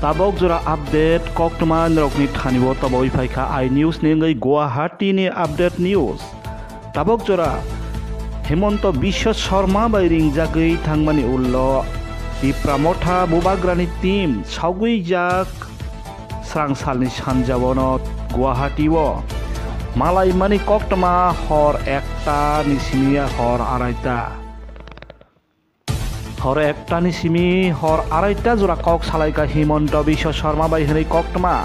tabok jora update koktoma rokni thanibo taboi phaikha I news ningai Guwahati ni update news tabok jora Hemanta biswa sarma bai ringjagui thangmani ullo Tipramotha Bubagra ni team saugui jak srangsalni sanjabono Guwahati o malai mani koktoma hor 1টা nisimi hor 2টা hor 1টা nisimi hor 2টা jora kok salaika Hemanta biswa sarma bai hwnai koktoma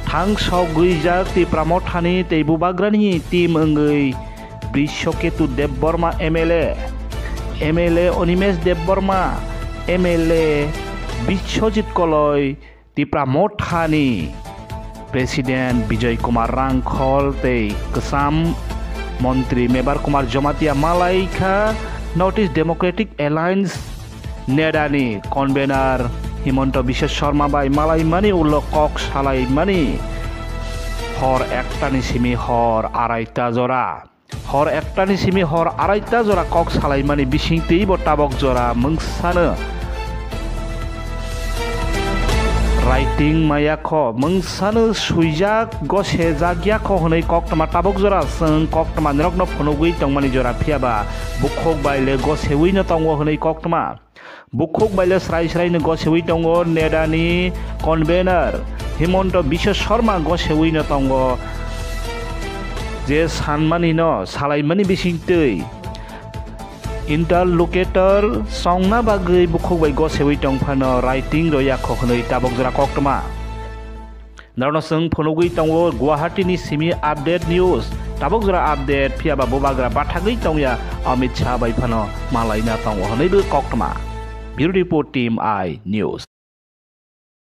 thang saugui jak Tipramotha ni tei Bubagra ni team wngui Bishoketu Deborma MLA Onimesh Deborma MLA Biswajit Koloi Tipramotha ni Presiden Bijay Kumar Rangkhol tei Kesam Montri Mebar Kumar Jomatia Malaikha Northeast Democratic Alliance NEDA ni convenor Hemanta biswa sarma bai malai mani ullo kok salai mani hor 1টা nisimi hor 2টা jora hor 1টা nisimi hor 2টা jora kok salai mani bisingtei bo tabok jora mungsano writing mayakho mungsano suijak gose jagyakho hwnai koktoma tabok jora sung koktoma nirokno phunugui tongmani jora phiaba bukhok baile goseui no tongo hwnai koktoma bukhok baile srai no goseui tongo NEDA ni convenor Hemanta biswa sarma goseui no tongo je sanmani no salaimani bisingtei Interlocutor songna bagwi bukhok bai goseui tongphano writing royakho hwnai tabok jora koktoma narno sung phunugui tongo Guwahati nisimi update news tabok jora update phiaba Bubagra bathagui tongya Amit Shah bai phano malaina tongo hwnai koktoma Bureau Report Team I News